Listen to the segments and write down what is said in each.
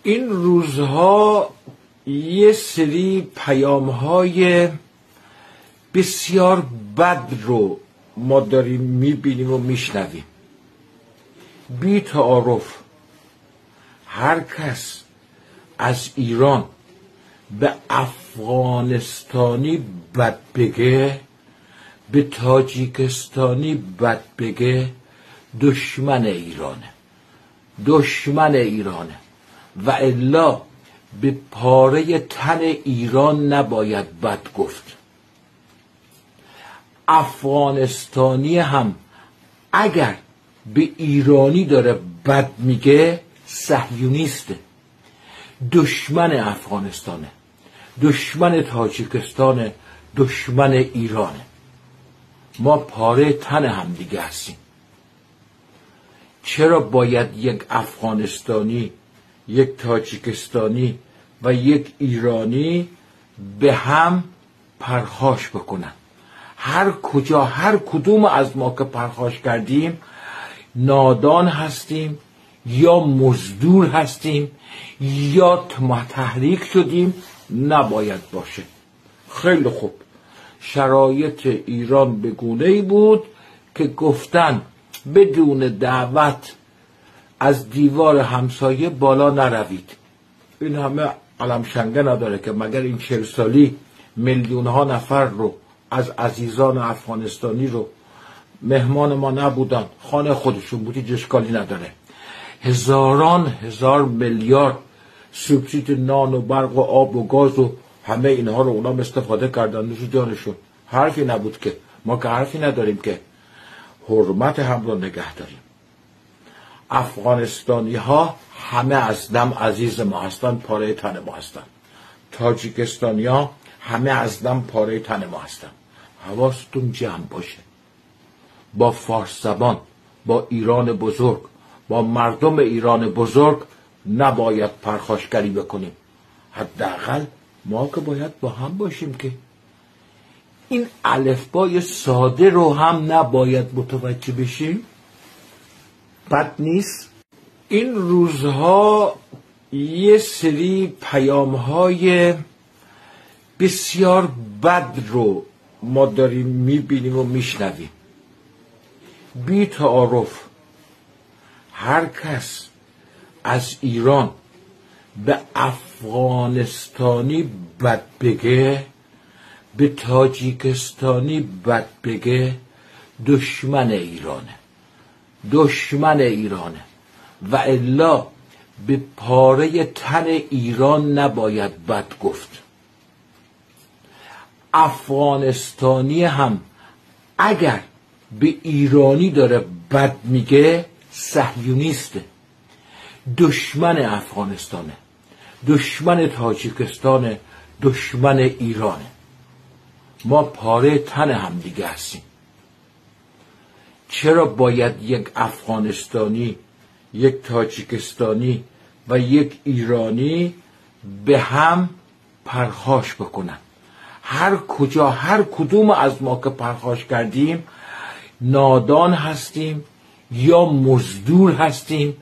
این روزها یه سری پیام‌های بسیار بد رو ما داریم میبینیم و میشنویم. بی تعارف هر کس از ایران به افغانستانی بد بگه، به تاجیکستانی بد بگه، دشمن ایرانه و الا به پاره تن ایران نباید بد گفت. افغانستانی هم اگر به ایرانی داره بد میگه صهیونیسته، دشمن افغانستانه، دشمن تاجیکستانه، دشمن ایرانه. ما پاره تن هم دیگه هستیم. چرا باید یک افغانستانی، یک تاجیکستانی و یک ایرانی به هم پرخاش بکنن؟ هر کجا هر کدوم از ما که پرخاش کردیم نادان هستیم یا مزدور هستیم یا تحریک شدیم. نباید باشه. خیلی خوب، شرایط ایران به گونه‌ای بود که گفتن بدون دعوت از دیوار همسایه بالا نروید. این همه علم شنگه نداره که مگر این 40 سالی میلیون ها نفر رو از عزیزان افغانستانی رو مهمان ما نبودن، خانه خودشون بود، هیچ اشکالی نداره. هزار میلیارد سوبسید نان و برق و آب و گاز و همه اینها رو اونا استفاده کردن نوش جانشون. حرفی نبود که ما که حرفی نداریم که حرمت هم رو نگه داریم. افغانستانی ها همه از دم عزیز ما هستن، پاره تن ما هستن. تاجیکستانی ها همه از دم پاره تن ما هستن. حواستون جمع باشه. با فارس زبان، با ایران بزرگ، با مردم ایران بزرگ نباید پرخاشگری بکنیم. حداقل ما که باید با هم باشیم که این الفبای ساده رو هم نباید متوجه بشیم. بد نیست. این روزها یه سری پیام‌های بسیار بد رو ما داریم میبینیم و میشنویم. بی تعارف هر کس از ایران به افغانستانی بد بگه، به تاجیکستانی بد بگه، دشمن ایرانه و الا به پاره تن ایران نباید بد گفت. افغانستانی هم اگر به ایرانی داره بد میگه صهیونیسته، دشمن افغانستانه، دشمن تاجیکستانه، دشمن ایرانه. ما پاره تن هم دیگه هستیم. چرا باید یک افغانستانی، یک تاجیکستانی و یک ایرانی به هم پرخاش بکنن؟ هر کجا هر کدوم از ما که پرخاش کردیم نادان هستیم یا مزدور هستیم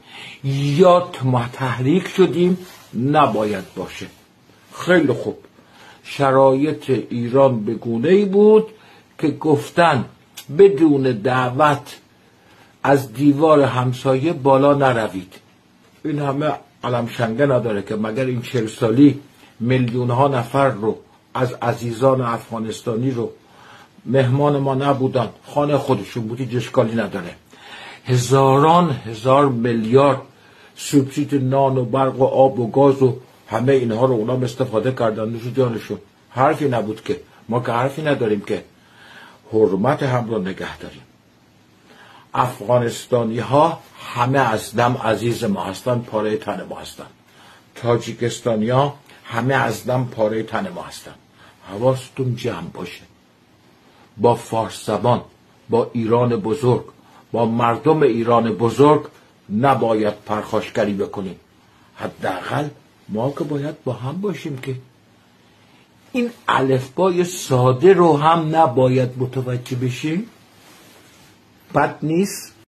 یا تحریک شدیم. نباید باشه. خیلی خوب، شرایط ایران به گونه‌ای بود که گفتن بدون دعوت از دیوار همسایه بالا نروید. این همه علم شنگه نداره که مگر این 40 سالی میلیون ها نفر رو از عزیزان افغانستانی رو مهمان ما نبودن، خانه خودشون بود، هیچ اشکالی نداره. هزار میلیارد سوبسید نان و برق و آب و گاز و همه اینها رو اونا استفاده کردن نوش جانشون. حرفی نبود که ما که حرفی نداریم که حرمت هم رو نگه داریم. افغانستانی ها همه از دم عزیز ما هستن، پاره تن ما هستن. تاجیکستانی ها همه از دم پاره تن ما هستن. حواستون جمع باشه. با فارس زبان، با ایران بزرگ، با مردم ایران بزرگ نباید پرخاشگری بکنیم. حداقل ما که باید با هم باشیم که این الفبای ساده رو هم نباید متوجه بشیم. بد نیست.